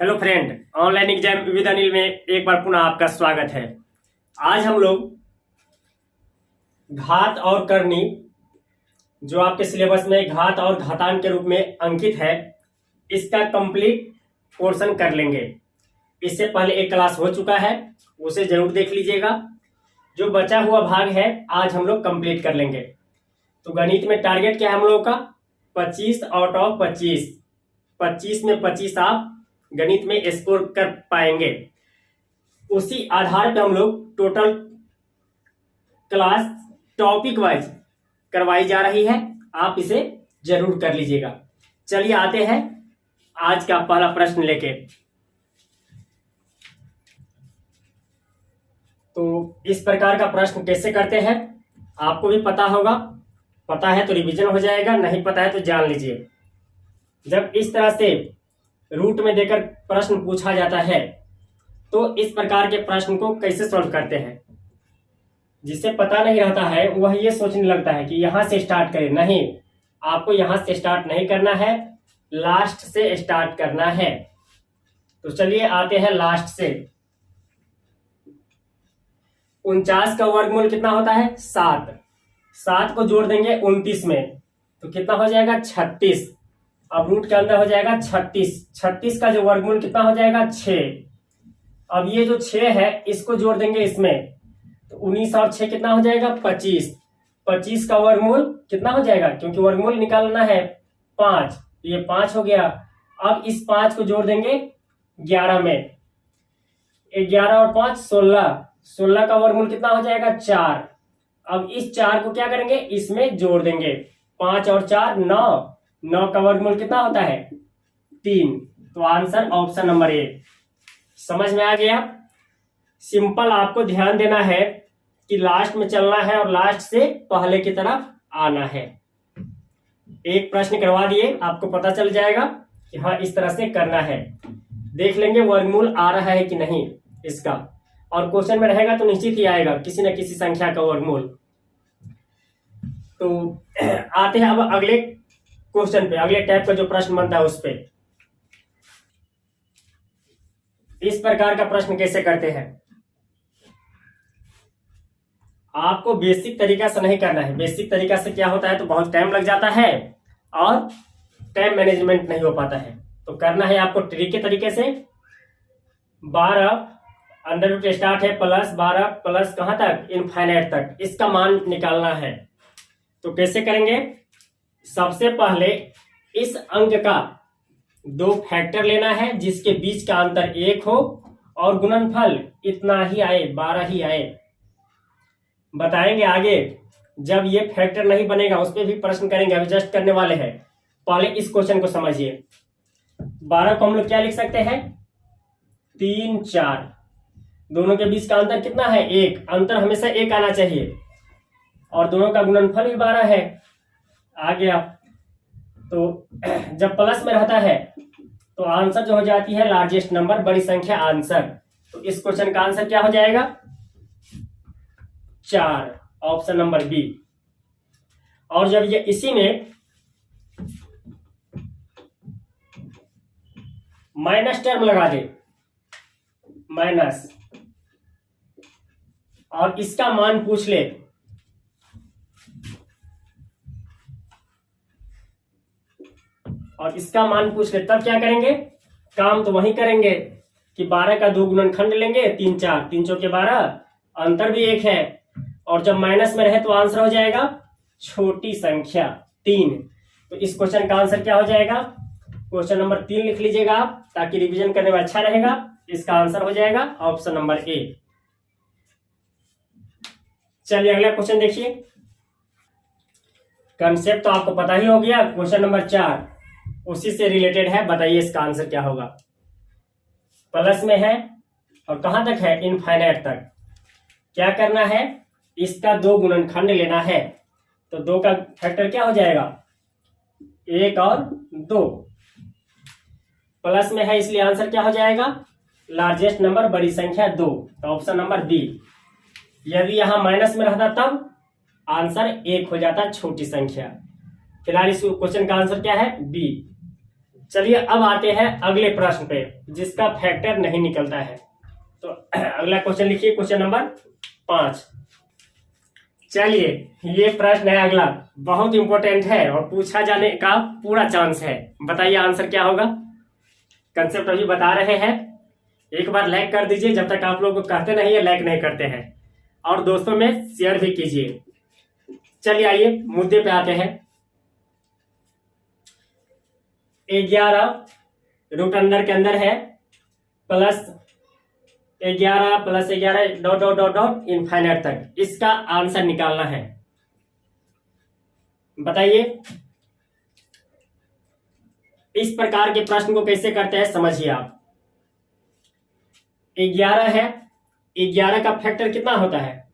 Hello friend, online exam with Anil में एक बार पुनः आपका स्वागत है। आज हम लोग घात और करनी, जो आपके सिलेबस में घात और घातांक के रूप में अंकित है, इसका कंप्लीट पोर्शन कर लेंगे। इससे पहले एक क्लास हो चुका है, उसे जरूर देख लीजिएगा। जो बचा हुआ भाग है आज हम लोग कंप्लीट कर लेंगे। तो गणित में टारगेट क्या है हम लोगों का? 25 आउट ऑफ 25। 25 में 25 आप गणित में स्कोर कर पाएंगे। उसी आधार पर हम लोग टोटल क्लास टॉपिक वाइज करवाई जा रही है, आप इसे जरूर कर लीजिएगा। चलिए आते हैं आज का पहला प्रश्न लेके। तो इस प्रकार का प्रश्न कैसे करते हैं आपको भी पता होगा। पता है तो रिवीजन हो जाएगा, नहीं पता है तो जान लीजिए। जब इस तरह से रूट में देकर प्रश्न पूछा जाता है तो इस प्रकार के प्रश्न को कैसे सॉल्व करते हैं। जिसे पता नहीं रहता है वह ये सोचने लगता है कि यहां से स्टार्ट करें। नहीं, आपको यहां से स्टार्ट नहीं करना है, लास्ट से स्टार्ट करना है। तो चलिए आते हैं लास्ट से। 49 का वर्गमूल कितना होता है? 7। 7 को जोड़ देंगे 29 में तो कितना हो जाएगा? 36। अब रूट के अंदर हो जाएगा 36। 36 का जो वर्गमूल कितना हो जाएगा? 6। अब ये जो 6 है इसको जोड़ देंगे इसमें तो 19 और 6 कितना हो जाएगा? 25। 25 का वर्गमूल कितना हो जाएगा? क्योंकि वर्गमूल निकालना है 5, ये 5 हो गया। अब इस 5 को जोड़ देंगे 11 में। 11 और 5 16। 16 का वर्गमूल कितना हो जाएगा? 4। अब इस 4 को क्या करेंगे? इसमें जोड़ देंगे। 5 और 4 9। 9 का वर्गमूल कितना होता है? 3। तो आंसर ऑप्शन नंबर ए। समझ में आ गया? सिंपल आपको ध्यान देना है कि लास्ट में चलना है और लास्ट से पहले की तरफ आना है। एक प्रश्न करवा दिए, आपको पता चल जाएगा कि हाँ इस तरह से करना है। देख लेंगे वर्गमूल आ रहा है कि नहीं इसका, और क्वेश्चन में रहेगा तो निश्चित ही आएगा किसी न किसी संख्या का वर्गमूल। तो आते हैं अब अगले क्वेश्चन पे, अगले टाइप का जो प्रश्न बनता है उस पे। इस प्रकार का प्रश्न कैसे करते हैं? आपको बेसिक तरीका से नहीं करना है। बेसिक तरीका से क्या होता है तो बहुत टाइम लग जाता है और टाइम मैनेजमेंट नहीं हो पाता है। तो करना है आपको ट्रिक के तरीके से। 12 अंडर रूट स्टार्ट है प्लस 12 प्लस कहां तक? इनफाइनाइट तक। इसका मान निकालना है। तो कैसे करेंगे? सबसे पहले इस अंक का 2 फैक्टर लेना है जिसके बीच का अंतर 1 हो और गुणनफल इतना ही आए, 12 ही आए। बताएंगे आगे जब ये फैक्टर नहीं बनेगा उस पर भी प्रश्न करेंगे, अभी जस्ट करने वाले हैं। पहले इस क्वेश्चन को समझिए। 12 को हम लोग क्या लिख सकते हैं? 3 4। दोनों के बीच का अंतर कितना है? 1। अंतर हमेशा 1 आना चाहिए और दोनों का गुणनफल भी 12 है। आ गया। तो जब प्लस में रहता है तो आंसर जो हो जाती है लार्जेस्ट नंबर, बड़ी संख्या आंसर। तो इस क्वेश्चन का आंसर क्या हो जाएगा? 4, ऑप्शन नंबर बी। और जब ये इसी में माइनस टर्म लगा दे, माइनस, और इसका मान पूछ ले, और इसका मान पूछ ले, तब क्या करेंगे? काम तो वही करेंगे कि 12 का 2 गुणनखंड लेंगे, 3 4, 3 चौके 12, अंतर भी 1 है। और जब माइनस में रहे तो आंसर हो जाएगा छोटी संख्या 3। तो इस क्वेश्चन का आंसर क्या हो जाएगा? क्वेश्चन नंबर 3 लिख लीजिएगा आप, ताकि रिवीजन करने में अच्छा रहेगा। इसका आंसर हो जाएगा ऑप्शन नंबर ए। चलिए अगला क्वेश्चन देखिए। कंसेप्ट तो आपको पता ही हो गया। क्वेश्चन नंबर 4 उसी से रिलेटेड है। बताइए इसका आंसर क्या होगा? प्लस में है और कहां तक है? इनफाइनाइट तक। क्या करना है? इसका 2 गुणनखंड लेना है। तो 2 का फैक्टर क्या हो जाएगा? 1 और 2। प्लस में है इसलिए आंसर क्या हो जाएगा? लार्जेस्ट नंबर, बड़ी संख्या 2। तो ऑप्शन नंबर बी। यदि यहां माइनस में रहता तब आंसर 1 हो जाता, छोटी संख्या। फिलहाल इस क्वेश्चन का आंसर क्या है? बी। चलिए अब आते हैं अगले प्रश्न पे जिसका फैक्टर नहीं निकलता है। तो अगला क्वेश्चन लिखिए, क्वेश्चन नंबर 5। चलिए ये प्रश्न है अगला, बहुत इंपॉर्टेंट है और पूछा जाने का पूरा चांस है। बताइए आंसर क्या होगा। कंसेप्ट अभी बता रहे हैं, एक बार लाइक कर दीजिए जब तक आप लोग कहते नहीं है लाइक नहीं करते हैं, और दोस्तों में शेयर भी कीजिए। चलिए आइए मुद्दे पे आते हैं। 11 रूट अंडर के अंदर है plus 11 plus 11 dot dot dot dot infinite तक, इसका आंसर निकालना है। बताइए इस प्रकार के प्रश्न को कैसे करते हैं, समझिए आप। 11 है, 11 का फैक्टर कितना होता है?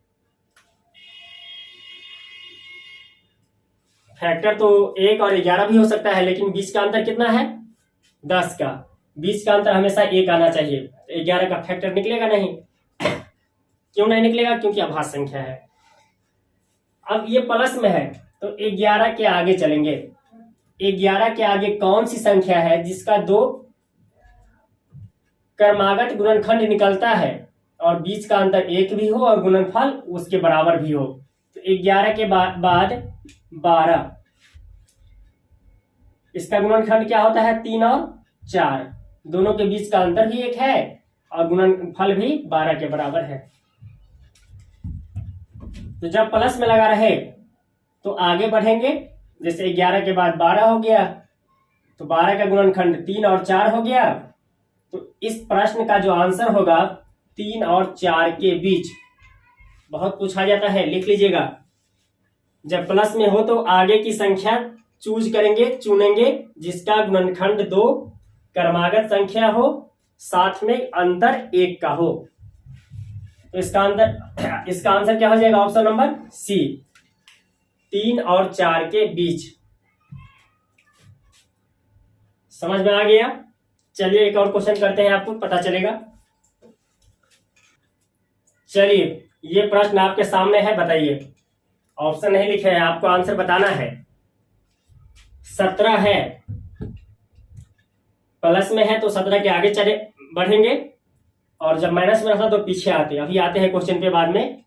फैक्टर तो 1 और 11 भी हो सकता है, लेकिन बीच का अंतर कितना है? 10 का। बीच का अंतर हमेशा 1 आना चाहिए। 11 का फैक्टर निकलेगा नहीं। क्यों नहीं निकलेगा? क्योंकि अभाज्य संख्या है। अब ये प्लस में है तो 11 के आगे चलेंगे। 11 के आगे कौन सी संख्या है जिसका 2 क्रमागत गुणनखंड निकलता है और बीच का अंतर 1 भी हो और गुणनफल उसके बराबर भी हो? तो 11 के बाद 12, इसका गुणनखंड क्या होता है? 3 और 4, दोनों के बीच का अंतर भी 1 है और गुणनफल भी 12 के बराबर है। तो जब प्लस में लगा रहे तो आगे बढ़ेंगे। जैसे 11 के बाद 12 हो गया तो 12 का गुणनखंड 3 और 4 हो गया। तो इस प्रश्न का जो आंसर होगा 3 और 4 के बीच। बहुत पूछा जाता है, लिख लीजिएगा। जब प्लस में हो तो आगे की संख्या चूज करेंगे, चुनेंगे जिसका गुणनखंड 2 क्रमागत संख्या हो, साथ में अंतर 1 का हो। तो इसका आंसर क्या हो जाएगा? ऑप्शन नंबर सी, 3 और 4 के बीच। समझ में आ गया? चलिए एक और क्वेश्चन करते हैं, आपको पता चलेगा। चलिए ये प्रश्न आपके सामने है, बताइए। ऑप्शन नहीं लिखे हैं, आपको आंसर बताना है। 17 है, प्लस में है तो 17 के आगे चले बढ़ेंगे और जब माइनस में रहता तो पीछे आते। अभी आते हैं क्वेश्चन पे बाद में,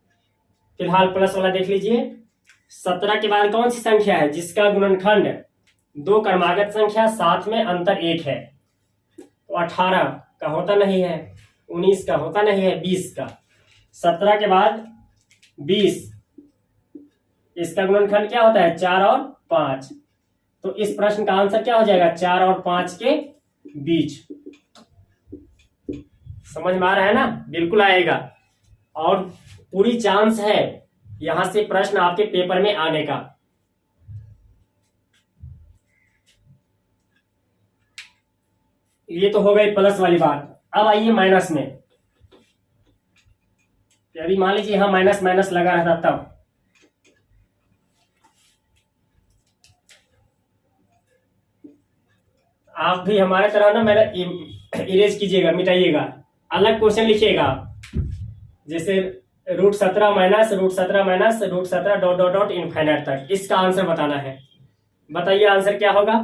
फिलहाल प्लस वाला देख लीजिए। 17 के बाद कौन सी संख्या है जिसका गुणनखंड 2 क्रमागत संख्या, साथ में अंतर 1 है? तो 18 का होता नहीं है, 19 का होता नहीं है, 20 का। 17 के बाद 20, इसका गुणनखंड क्या होता है? 4 और 5। तो इस प्रश्न का आंसर क्या हो जाएगा? 4 और 5 के बीच। समझ में आ रहा है ना? बिल्कुल आएगा और पूरी चांस है यहां से प्रश्न आपके पेपर में आने का। ये तो हो गई प्लस वाली बात। अब आइए माइनस में। यदि मान लीजिए यहां माइनस माइनस लगा रहता तब आप भी हमारे तरह ना मेरा इरेज कीजिएगा, मिटाइएगा, अलग क्वेश्चन लिखिएगा। जैसे √17 minus √17 dot dot dot infinite तक, इसका आंसर बताना है। बताइए आंसर क्या होगा?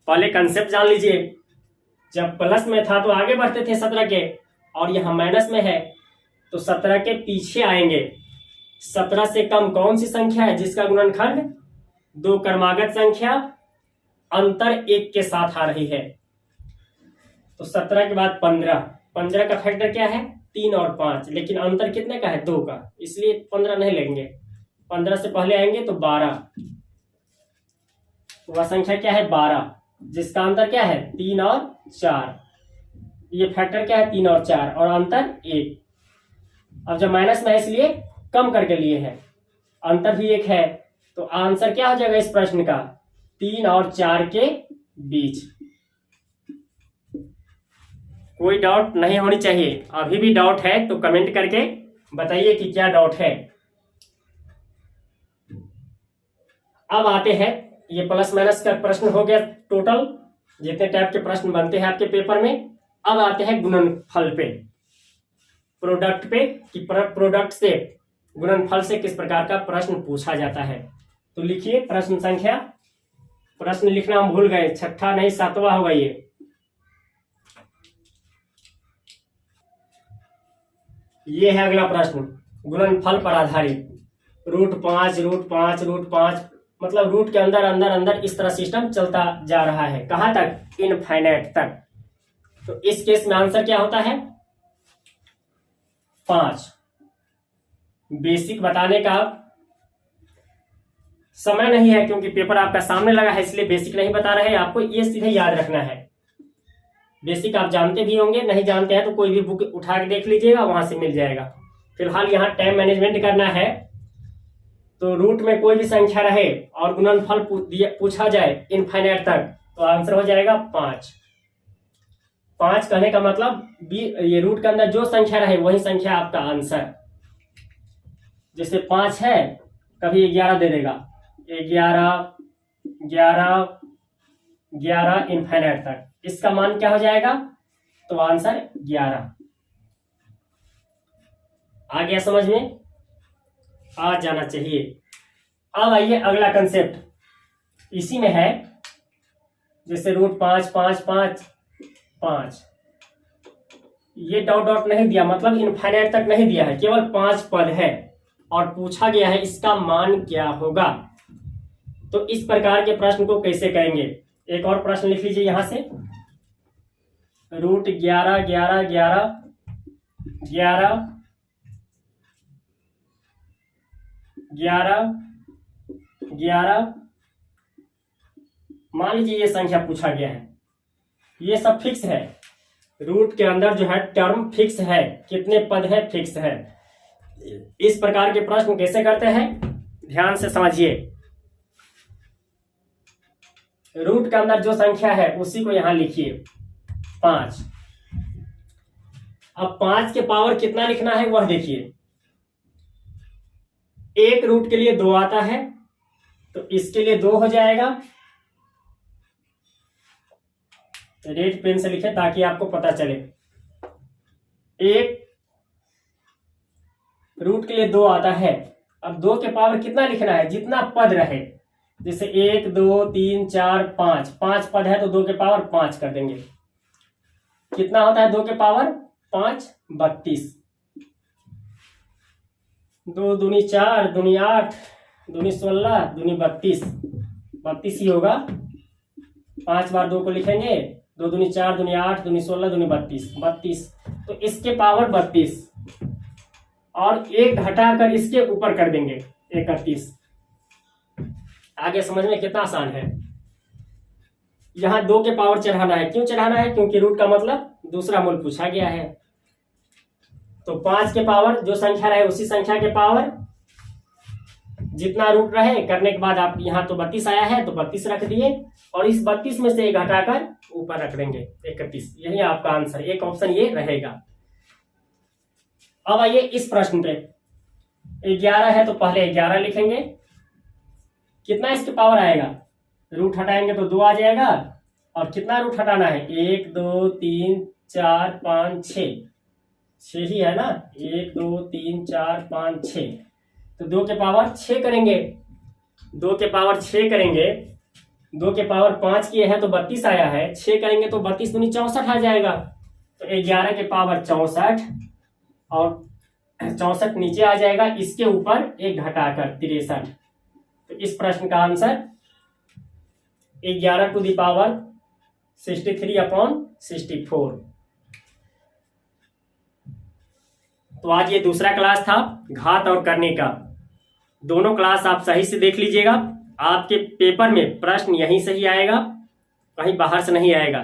पहले कंसेप्ट जान लीजिए। जब प्लस में था तो आगे बढ़ते थे 17 के, और यहां माइनस में है तो 17 के पीछे आएंगे। 17 से कम कौन सी संख्या है जिसका गुणनखंड 2 क्रमागत संख्या, अंतर 1 के साथ आ रही है? तो 17 के बाद 15 का फैक्टर क्या है? 3 और 5, लेकिन अंतर कितने का है? 2 का, इसलिए 15 नहीं लेंगे। 15 से पहले आएंगे तो 12, वह संख्या क्या है? 12, जिसका अंतर क्या है? 3 और 4। ये फैक्टर क्या है? 3 और 4 और अंतर 1। अब जब माइनस में है इसलिए कम करके लिए है, अंतर भी 1 है। तो आंसर क्या हो जाएगा इस प्रश्न का? 3 और 4 के बीच। कोई डाउट नहीं होनी चाहिए। अभी भी डाउट है तो कमेंट करके बताइए कि क्या डाउट है। अब आते हैं, ये प्लस माइनस का प्रश्न हो गया टोटल जितने टाइप के प्रश्न बनते हैं आपके पेपर में। अब आते हैं गुणनफल पे, प्रोडक्ट पे, कि प्रोडक्ट से गुणनफल से किस प्रकार का प्रश्न पूछा जाता है। तो लिखिए प्रश्न संख्या प्रश्न लिखना हम भूल गए, छठा नहीं 7वां होगा ये है अगला प्रश्न, गुणनफल पर आधारित। √5 मतलब रूट के अंदर अंदर अंदर इस तरह सिस्टम चलता जा रहा है, कहां तक? इनफाइनाइट तक। तो इस केस में आंसर क्या होता है? 5। बेसिक बताने का समय नहीं है क्योंकि पेपर आपका सामने लगा है, इसलिए बेसिक नहीं बता रहे हैं आपको, ये सीधे याद रखना है। बेसिक आप जानते भी होंगे, नहीं जानते हैं तो कोई भी बुक उठा के देख लीजिएगा, वहां से मिल जाएगा। फिलहाल यहाँ टाइम मैनेजमेंट करना है। तो रूट में कोई भी संख्या रहे और गुणनफल पूछा जाए इनफाइनाइट तक, तो आंसर हो जाएगा 5। 5 कहने का मतलब ये रूट के अंदर जो संख्या रहे वही संख्या आपका आंसर। जैसे 5 है, कभी 11 दे देगा, 11 इनफाइनाइट तक, इसका मान क्या हो जाएगा? तो आंसर 11। आ गया समझ में? आ जाना चाहिए। अब आइए अगला कंसेप्ट, इसी में है। जैसे √5 ये डॉट डॉट नहीं दिया, मतलब इनफाइनाइट तक नहीं दिया है, केवल 5 पद है और पूछा गया है इसका मान क्या होगा। तो इस प्रकार के प्रश्न को कैसे करेंगे? एक और प्रश्न लिख लीजिए यहां से, √11 मान लीजिए ये संख्या पूछा गया है, ये सब फिक्स है। रूट के अंदर जो है टर्म फिक्स है, कितने पद है फिक्स है। इस प्रकार के प्रश्न कैसे करते हैं, ध्यान से समझिए। रूट के अंदर जो संख्या है उसी को यहां लिखिए 5। अब 5 के पावर कितना लिखना है वह देखिए। एक रूट के लिए 2 आता है, तो इसके लिए 2 हो जाएगा। रेड पेन से लिखे ताकि आपको पता चले। एक रूट के लिए 2 आता है। अब 2 के पावर कितना लिखना है? जितना पद रहे। जैसे 1 2 3 4 5, 5 पद है तो 2 के पावर 5 कर देंगे। कितना होता है 2 के पावर 5? 32। 2 दूनी 4, दूनी 8, दूनी 16, दूनी 32, 32 ही होगा। 5 बार 2 को लिखेंगे, 2 दूनी 4, दूनी 8, दूनी 16, दूनी 32। तो इसके पावर 32 और 1 घटाकर इसके ऊपर कर देंगे 31। आगे समझ में कितना आसान है। यहां 2 के पावर चढ़ाना है। क्यों चढ़ाना है? क्योंकि रूट का मतलब दूसरा मूल पूछा गया है। तो 5 के पावर जो संख्या रहे उसी संख्या के पावर जितना रूट रहे करने के बाद आप यहाँ तो 32 आया है तो 32 रख दिए और इस 32 में से 1 घटाकर ऊपर रख देंगे 31। यही आपका आंसर, एक ऑप्शन ये रहेगा। अब आइए इस प्रश्न पे, 11 है तो पहले 11 लिखेंगे। कितना इसके पावर आएगा? रूट हटाएंगे तो 2 आ जाएगा। और कितना रूट हटाना है? 1 2 3 4 5 6, 6 ही है ना। 1 2 3 4 5 6, तो 2 के पावर 6 करेंगे। 2 के पावर 6 करेंगे, 2 के पावर 5 किए हैं तो 32 आया है। 6 करेंगे तो 32 दूनी 64 आ जाएगा। तो 11 के पावर 64 और 64 नीचे आ जाएगा, इसके ऊपर 1 घटाकर 63। तो इस प्रश्न का आंसर 11 टू द पावर 63/64। तो आज ये दूसरा क्लास था घात और करने का। दोनों क्लास आप सही से देख लीजिएगा। आपके पेपर में प्रश्न यहीं से ही आएगा, कहीं बाहर से नहीं आएगा।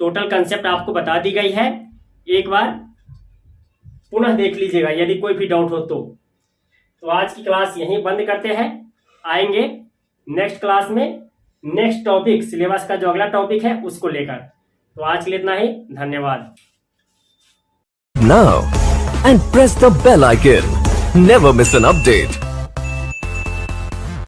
टोटल कंसेप्ट आपको बता दी गई है, एक बार पुनः देख लीजिएगा यदि कोई भी डाउट हो तो आज की क्लास यहीं बंद करते हैं। आएंगे नेक्स्ट क्लास में नेक्स्ट टॉपिक, सिलेबस का जो अगला टॉपिक है उसको लेकर। तो आज के लिए इतना ही, धन्यवाद। Now and press the bell icon. Never miss an update.